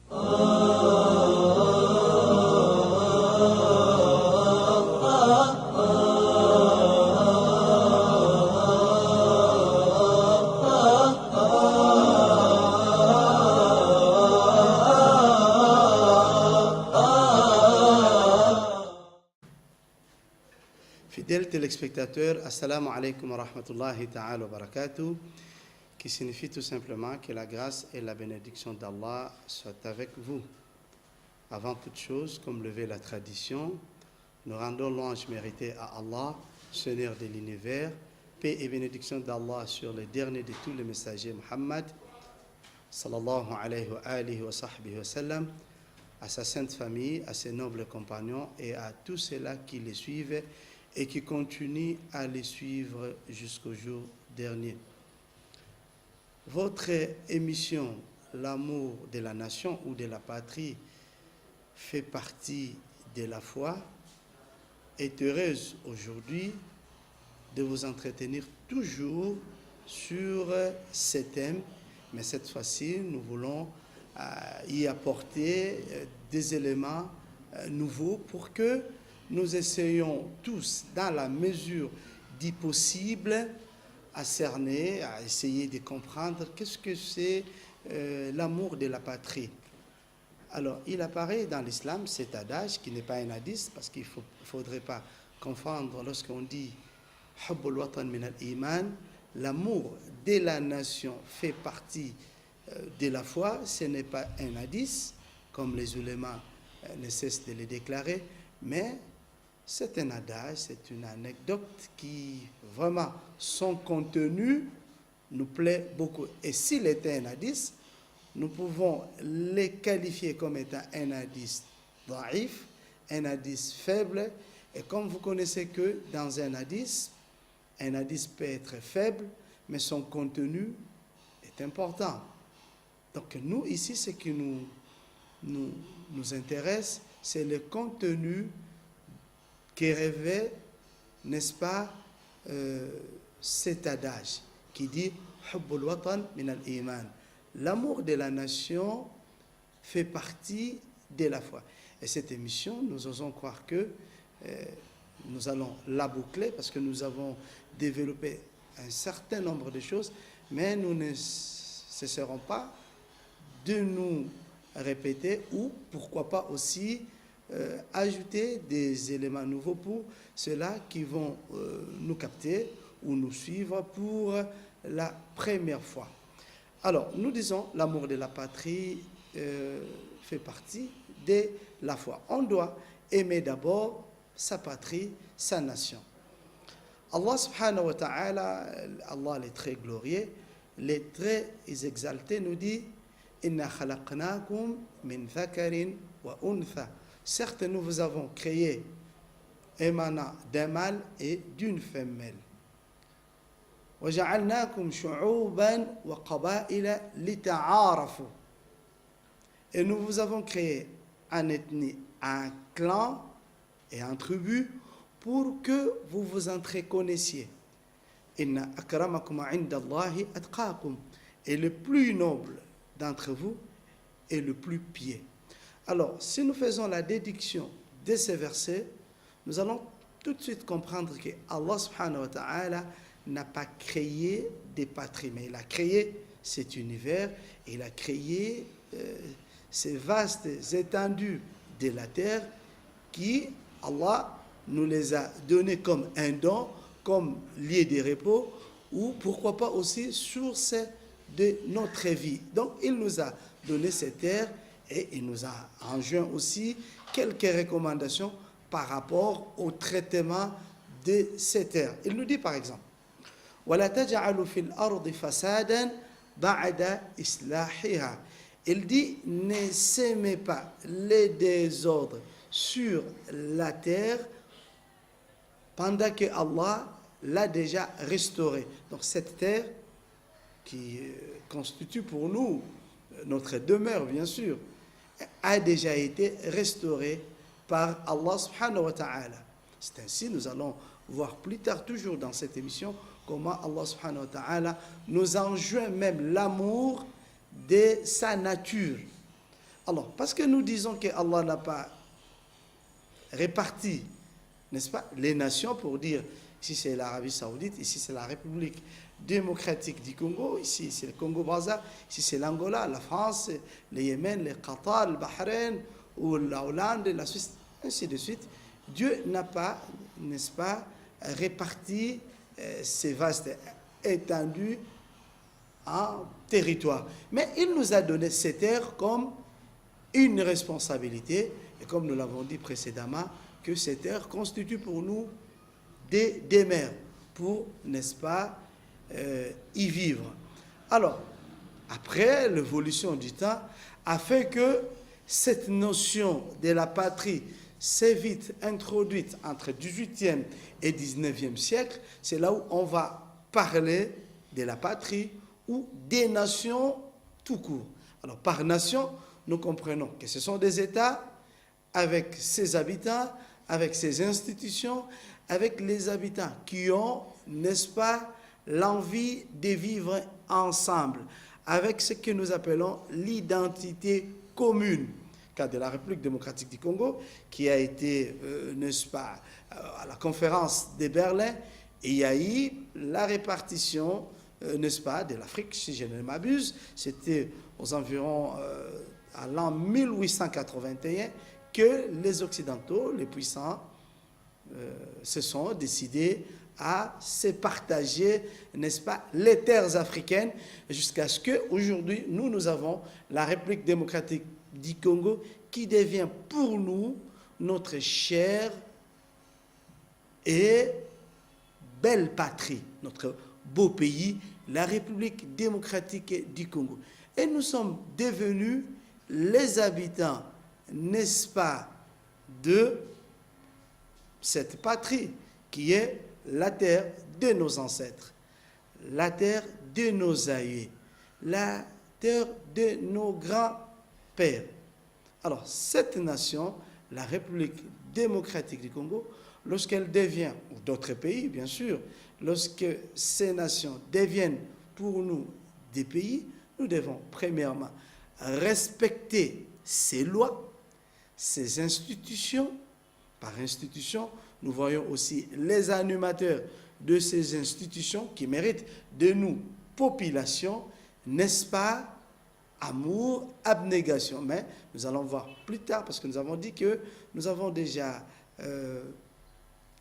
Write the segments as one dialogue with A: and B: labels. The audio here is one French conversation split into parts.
A: Fidèles téléspectateurs, Assalamu alaikum wa rahmatullahi ta'ala wa barakatuh, qui signifie tout simplement que la grâce et la bénédiction d'Allah soient avec vous. Avant toute chose, comme le veut la tradition, nous rendons louange méritée à Allah, Seigneur de l'univers, paix et bénédiction d'Allah sur le dernier de tous les messagers, Muhammad, sallallahu alayhi wa alihi wa sahbihi wa sallam, à sa sainte famille, à ses nobles compagnons et à tous ceux-là qui les suivent et qui continuent à les suivre jusqu'au jour dernier. Votre émission « L'amour de la nation ou de la patrie » fait partie de la foi, est heureuse aujourd'hui de vous entretenir toujours sur ces thèmes, mais cette fois-ci, nous voulons y apporter des éléments nouveaux pour que nous essayons tous, dans la mesure du possible, à cerner, à essayer de comprendre qu'est-ce que c'est l'amour de la patrie. Alors, il apparaît dans l'islam cet adage qui n'est pas un hadith, parce qu'il ne faudrait pas confondre lorsqu'on dit « Hubbul watan min al-iman », l'amour de la nation fait partie de la foi, ce n'est pas un hadith, comme les ulémas ne cessent de le déclarer, mais c'est un adage, c'est une anecdote qui, vraiment, son contenu nous plaît beaucoup. Et s'il était un hadith, nous pouvons les qualifier comme étant un hadith daif, un hadith faible. Et comme vous connaissez que dans un hadith peut être faible, mais son contenu est important. Donc nous, ici, ce qui nous intéresse, c'est le contenu qui révèle, n'est-ce pas, cet adage qui dit « Hubbul watan min al-iman ». L'amour de la nation fait partie de la foi. Et cette émission, nous osons croire que nous allons la boucler parce que nous avons développé un certain nombre de choses, mais nous ne cesserons pas de nous répéter ou, pourquoi pas aussi, ajouter des éléments nouveaux pour ceux-là qui vont nous capter ou nous suivre pour la première fois. Alors, nous disons, l'amour de la patrie fait partie de la foi. On doit aimer d'abord sa patrie, sa nation. Allah subhanahu wa ta'ala, Allah est très glorieux, les très exaltés nous dit « Inna khalaqnakum min dhakarin wa untha » Certes, nous vous avons créé émanant d'un mâle et d'une femelle. وَجَعَلْنَاكُمْ شُعُوبًا وَقَبَائِلَ لِتَعَارَفُوا. Et nous vous avons créé en ethnie, un clan et un tribu pour que vous vous entreconnaissiez. إِنَّ أَكْرَمَكُمْ عِنْدَ اللَّهِ أَتْقَاكُمْ. Et le plus noble d'entre vous est le plus pieux. Alors, si nous faisons la déduction de ces versets, nous allons tout de suite comprendre que Allah subhanahu wa ta'ala n'a pas créé des patries, mais il a créé cet univers, il a créé ces vastes étendues de la terre qui, Allah nous les a donnés comme un don, comme lieu de repos, ou pourquoi pas aussi source de notre vie. Donc, il nous a donné cette terre et il nous a enjoint aussi quelques recommandations par rapport au traitement de cette terre. Il nous dit par exemple وَلَا تَجْعَلُوا فِي الْأَرْضِ فَسَادًا بَعْدَ إِصْلَاحِهَا. Il dit ne s'aimez pas les désordres sur la terre pendant que Allah l'a déjà restaurée. Donc cette terre qui constitue pour nous notre demeure bien sûr a déjà été restaurée par Allah subhanahu wa ta'ala. C'est ainsi, nous allons voir plus tard toujours dans cette émission comment Allah subhanahu wa ta'ala nous enjoint même l'amour de sa nature. Alors, parce que nous disons que Allah n'a pas réparti, n'est-ce pas, les nations pour dire, ici c'est l'Arabie Saoudite, ici c'est la République démocratique du Congo, ici c'est le Congo-Brazza, ici c'est l'Angola, la France, le Yémen, le Qatar, le Bahreïn, ou la Hollande, la Suisse, ainsi de suite. Dieu n'a pas, n'est-ce pas, réparti ces vastes étendues en territoire. Mais il nous a donné ces terres comme une responsabilité, et comme nous l'avons dit précédemment, que ces terres constituent pour nous des mers, pour, n'est-ce pas, y vivre. Alors, après, l'évolution du temps a fait que cette notion de la patrie s'est vite introduite entre 18e et 19e siècle. C'est là où on va parler de la patrie ou des nations tout court. Alors, par nation, nous comprenons que ce sont des États avec ses habitants, avec ses institutions, avec les habitants qui ont, n'est-ce pas, l'envie de vivre ensemble, avec ce que nous appelons l'identité commune. Cas de la République démocratique du Congo, qui a été, n'est-ce pas, à la conférence de Berlin, et il y a eu la répartition, n'est-ce pas, de l'Afrique, si je ne m'abuse, c'était aux environs, à l'an 1881, que les Occidentaux, les puissants, se sont décidés à se partager, n'est-ce pas, les terres africaines, jusqu'à ce qu'aujourd'hui, nous avons la République démocratique du Congo qui devient pour nous notre chère et belle patrie, notre beau pays, la République démocratique du Congo. Et nous sommes devenus les habitants, n'est-ce pas, de cette patrie qui est la terre de nos ancêtres, la terre de nos aïeux, la terre de nos grands-pères. Alors, cette nation, la République démocratique du Congo, lorsqu'elle devient, ou d'autres pays bien sûr, lorsque ces nations deviennent pour nous des pays, nous devons premièrement respecter ces lois, ces institutions. Par institution, nous voyons aussi les animateurs de ces institutions qui méritent de nous, population, n'est-ce pas, amour, abnégation. Mais nous allons voir plus tard, parce que nous avons dit que nous avons déjà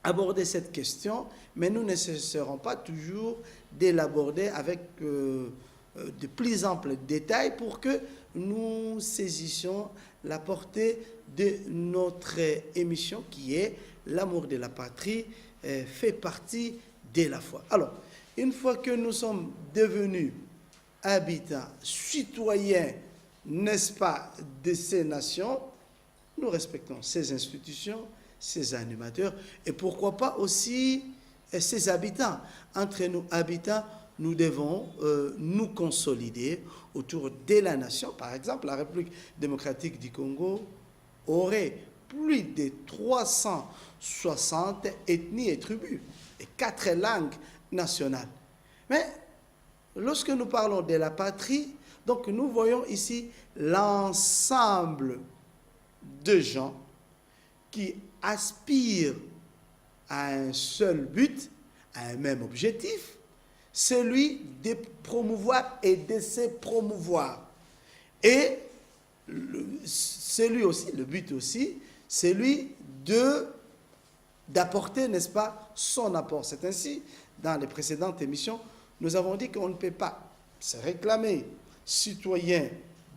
A: abordé cette question, mais nous ne cesserons pas toujours de l'aborder avec de plus amples détails pour que nous saisissions la portée de notre émission qui est l'amour de la patrie fait partie de la foi. Alors, une fois que nous sommes devenus habitants, citoyens, n'est-ce pas, de ces nations, nous respectons ces institutions, ces animateurs, et pourquoi pas aussi ces habitants. Entre nous habitants, nous devons nous consolider autour de la nation. Par exemple, la République démocratique du Congo aurait plus de 360 ethnies et tribus et 4 langues nationales. Mais lorsque nous parlons de la patrie, donc nous voyons ici l'ensemble de gens qui aspirent à un seul but, à un même objectif, celui de promouvoir et de se promouvoir. Et celui aussi, le but aussi, celui d'apporter, n'est-ce pas, son apport. C'est ainsi, dans les précédentes émissions, nous avons dit qu'on ne peut pas se réclamer citoyen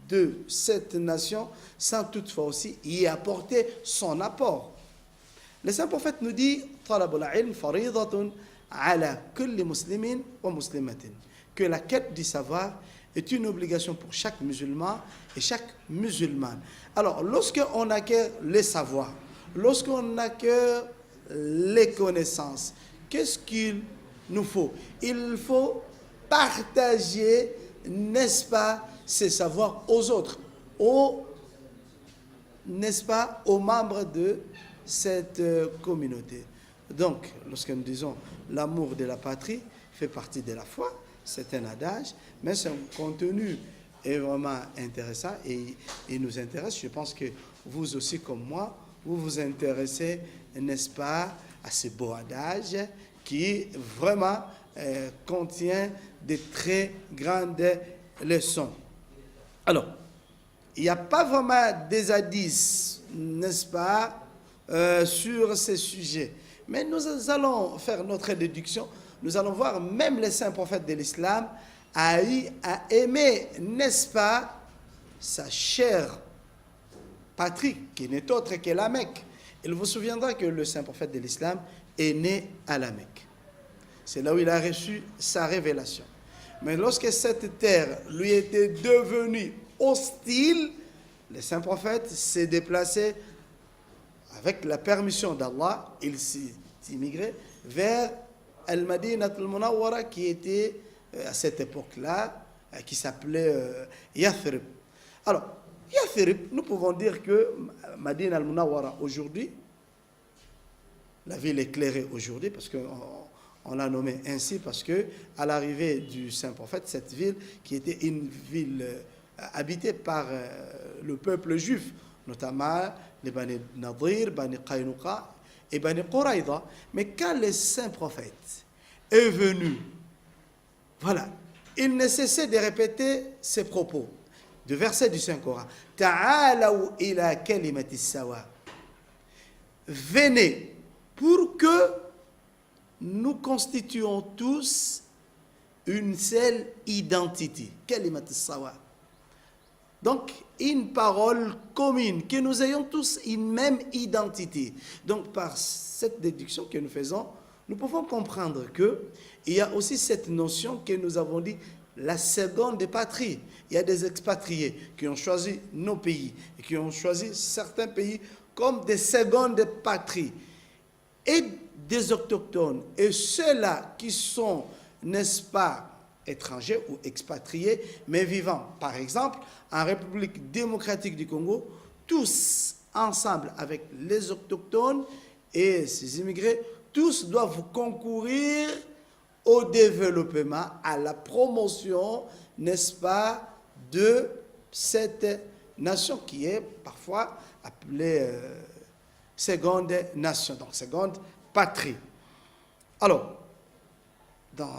A: de cette nation sans toutefois aussi y apporter son apport. Le Saint-Prophète nous dit que la quête du savoir est une obligation pour chaque musulman et chaque musulmane. Alors, lorsqu'on acquiert les savoirs, lorsqu'on acquiert les connaissances, qu'est-ce qu'il nous faut? Il faut partager, n'est-ce pas, ces savoirs aux autres, n'est-ce pas, aux membres de cette communauté. Donc, lorsque nous disons l'amour de la patrie fait partie de la foi, c'est un adage, mais son contenu est vraiment intéressant et il nous intéresse. Je pense que vous aussi, comme moi, vous vous intéressez, n'est-ce pas, à ce beau adage qui vraiment contient de très grandes leçons. Alors, il n'y a pas vraiment des hadiths, n'est-ce pas, sur ces sujets. Mais nous allons faire notre déduction. Nous allons voir même les saints prophètes de l'islam a aimé, n'est-ce pas, sa chère patrie, qui n'est autre que la Mecque. Il vous souviendra que le saint prophète de l'islam est né à la Mecque. C'est là où il a reçu sa révélation. Mais lorsque cette terre lui était devenue hostile, le saint prophète s'est déplacé avec la permission d'Allah. Il s'est immigré vers Al-Madinat al-Munawwara qui était à cette époque-là, qui s'appelait Yathrib. Alors, Yathrib, nous pouvons dire que Madinah al-Munawwara aujourd'hui, la ville éclairée aujourd'hui, parce qu'on l'a nommée ainsi, parce que à l'arrivée du Saint-Prophète, cette ville qui était une ville habitée par le peuple juif, notamment les Bani Nadir, Bani Qaynuqa et Bani Quraïda. Mais quand le Saint-Prophète est venu, voilà, il ne cessait de répéter ses propos. De versets du Saint-Coran. Ta'alaw ila kalimati sawa. Venez pour que nous constituions tous une seule identité. Kalimati sawa. Donc, une parole commune, que nous ayons tous une même identité. Donc, par cette déduction que nous faisons, nous pouvons comprendre qu'il y a aussi cette notion que nous avons dit, la seconde patrie. Il y a des expatriés qui ont choisi nos pays et qui ont choisi certains pays comme des secondes patries. Et des autochtones. Et ceux-là qui sont, n'est-ce pas, étrangers ou expatriés, mais vivant, par exemple, en République démocratique du Congo, tous ensemble avec les autochtones et ces immigrés, tous doivent concourir au développement, à la promotion, n'est-ce pas, de cette nation qui est parfois appelée seconde nation, donc seconde patrie. Alors, dans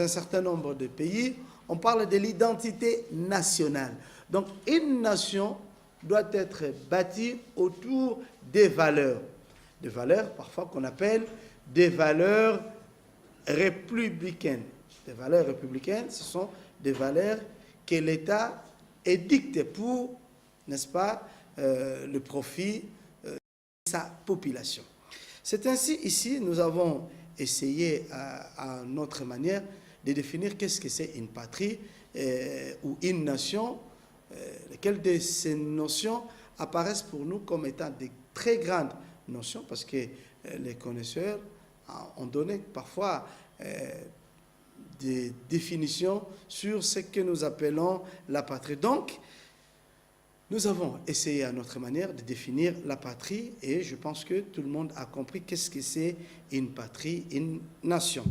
A: un certain nombre de pays, on parle de l'identité nationale. Donc, une nation doit être bâtie autour des valeurs parfois qu'on appelle des valeurs républicaines. Des valeurs républicaines, ce sont des valeurs que l'État édicte pour, n'est-ce pas, le profit de sa population. C'est ainsi, ici, nous avons essayé à notre manière de définir qu'est-ce que c'est une patrie ou une nation. Lesquelles de ces notions apparaissent pour nous comme étant de très grandes notions, parce que les connaisseurs ont donné parfois des définitions sur ce que nous appelons la patrie. Donc, nous avons essayé à notre manière de définir la patrie et je pense que tout le monde a compris qu'est-ce que c'est une patrie, une nation.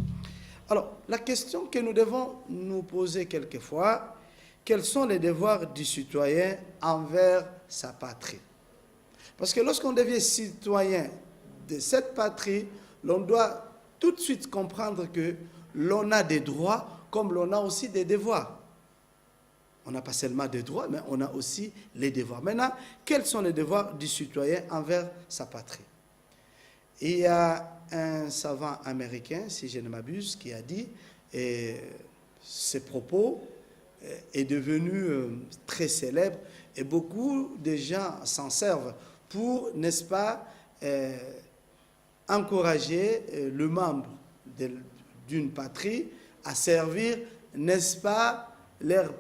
A: Alors, la question que nous devons nous poser quelquefois, quels sont les devoirs du citoyen envers sa patrie? Parce que lorsqu'on devient citoyen de cette patrie, l'on doit tout de suite comprendre que l'on a des droits comme l'on a aussi des devoirs. On n'a pas seulement des droits, mais on a aussi les devoirs. Maintenant, quels sont les devoirs du citoyen envers sa patrie? Il y a un savant américain, si je ne m'abuse, qui a dit, et ses propos est devenu très célèbre, et beaucoup de gens s'en servent pour, n'est-ce pas, encourager le membre d'une patrie à servir, n'est-ce pas, leur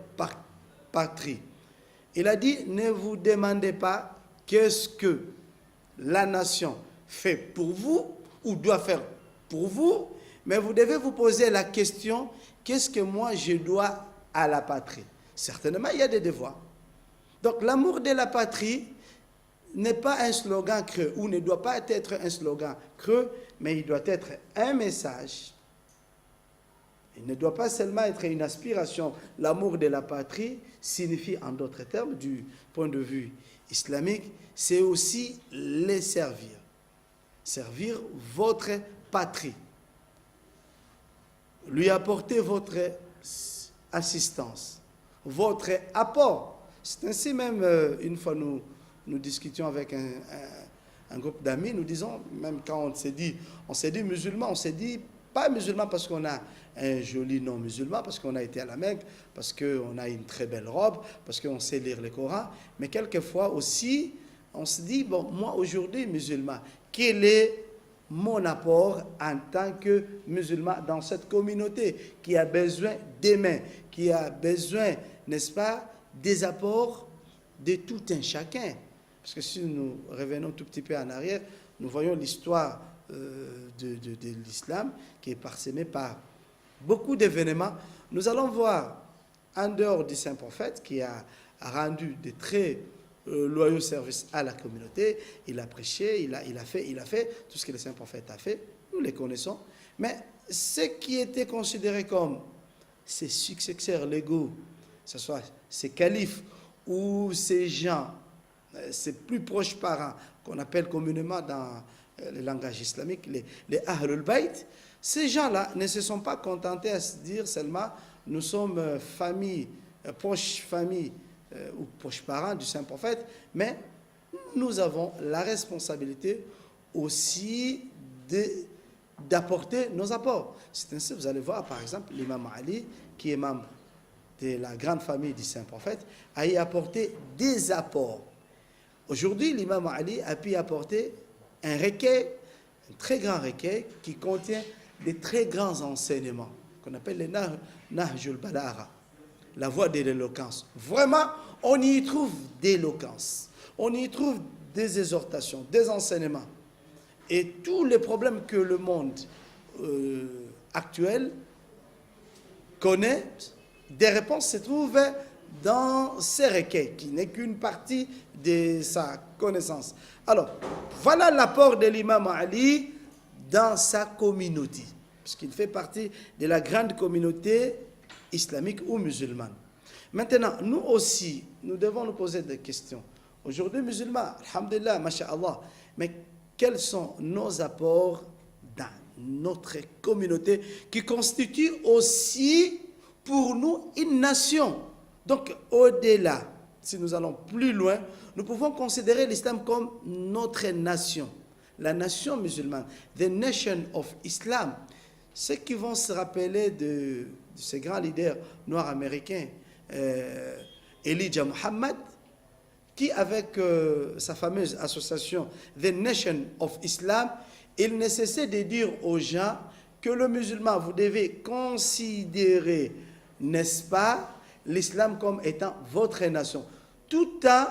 A: patrie. Il a dit, ne vous demandez pas qu'est-ce que la nation fait pour vous ou doit faire pour vous, mais vous devez vous poser la question, qu'est-ce que moi je dois à la patrie? Certainement, il y a des devoirs. Donc, l'amour de la patrie n'est pas un slogan creux, ou ne doit pas être un slogan creux, mais il doit être un message Il ne doit pas seulement être une aspiration. L'amour de la patrie signifie, en d'autres termes, du point de vue islamique, c'est aussi les servir. Servir votre patrie. Lui apporter votre assistance, votre apport. C'est ainsi même, une fois nous discutions avec un groupe d'amis, nous disons, même quand on s'est dit musulman, on s'est dit pas musulman parce qu'on a un joli nom musulman, parce qu'on a été à la Mecque, parce qu'on a une très belle robe, parce qu'on sait lire le Coran, mais quelquefois aussi, on se dit, bon, moi aujourd'hui musulman, quel est mon apport en tant que musulman dans cette communauté qui a besoin d'aimer, qui a besoin, n'est-ce pas, des apports de tout un chacun. Parce que si nous revenons tout petit peu en arrière, nous voyons l'histoire de l'islam qui est parsemée par beaucoup d'événements. Nous allons voir, en dehors du saint prophète qui a rendu de très loyaux services à la communauté, il a prêché, il a fait tout ce que le saint prophète a fait, nous les connaissons, mais ce qui était considéré comme ses successeurs légaux, que ce soit ses califes ou ses gens, ses plus proches parents, qu'on appelle communément dans le langage islamique les Ahlul Bayt, ces gens-là ne se sont pas contentés à se dire seulement nous sommes famille, proches famille ou proches parents du saint prophète, mais nous avons la responsabilité aussi d'apporter nos apports. C'est ainsi, vous allez voir par exemple l'imam Ali, qui est membre de la grande famille du saint prophète, a y apporté des apports. Aujourd'hui, l'imam Ali a pu apporter un recueil, un très grand recueil qui contient des très grands enseignements qu'on appelle les Nahjul Balagha, la voie de l'éloquence. Vraiment, on y trouve d'éloquence, on y trouve des exhortations, des enseignements. Et tous les problèmes que le monde actuel connaît, des réponses se trouvent dans ces recueils, qui n'est qu'une partie de sa connaissance. Alors, voilà l'apport de l'imam Ali dans sa communauté, puisqu'il fait partie de la grande communauté islamique ou musulmane. Maintenant, nous aussi, nous devons nous poser des questions. Aujourd'hui, musulmans, alhamdulillah, masha'Allah, mais quels sont nos apports dans notre communauté qui constitue aussi pour nous une nation? Donc, au-delà, si nous allons plus loin, nous pouvons considérer l'islam comme notre nation, la nation musulmane, the nation of Islam. Ceux qui vont se rappeler de ce grand leader noir américain, Elijah Muhammad, qui avec sa fameuse association The Nation of Islam, il ne cessait de dire aux gens que le musulman, vous devez considérer, n'est-ce pas, l'islam comme étant votre nation, tout en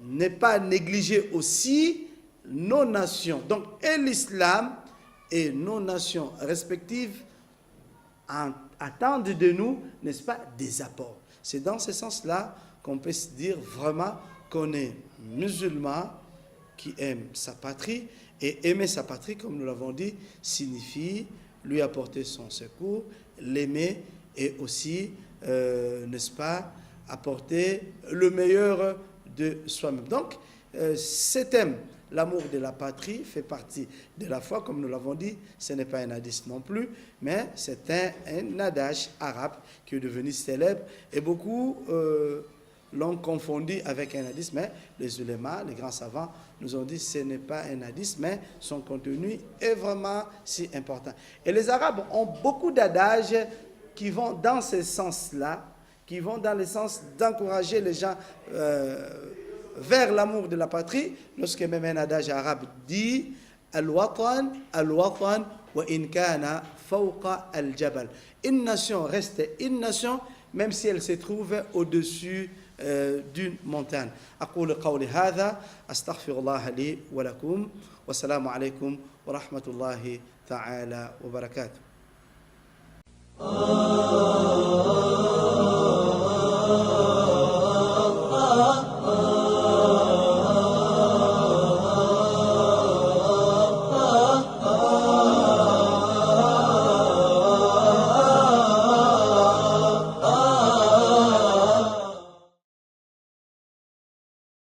A: ne pas négliger aussi nos nations. Donc, et l'islam et nos nations respectives attendent de nous, n'est-ce pas, des apports. C'est dans ce sens-là qu'on peut se dire vraiment qu'on est musulman qui aime sa patrie, et aimer sa patrie, comme nous l'avons dit, signifie lui apporter son secours, l'aimer et aussi, n'est-ce pas, apporter le meilleur de soi-même. Donc, ce thème, l'amour de la patrie, fait partie de la foi, comme nous l'avons dit, ce n'est pas un hadith non plus, mais c'est un adage arabe qui est devenu célèbre, et beaucoup l'ont confondu avec un hadith, mais les ulémas, les grands savants, nous ont dit que ce n'est pas un hadith, mais son contenu est vraiment si important. Et les Arabes ont beaucoup d'adages qui vont dans ce sens-là, qui vont dans le sens d'encourager les gens vers l'amour de la patrie, lorsque même un adage arabe dit « Al-Watan, Al-Watan, wa in kana fawqa al-Jabal ». Une nation reste une nation, même si elle se trouve au-dessus d'une montagne. أقول قولي هذا أستغفر الله لي ولكم والسلام عليكم ورحمة الله تعالى وبركاته.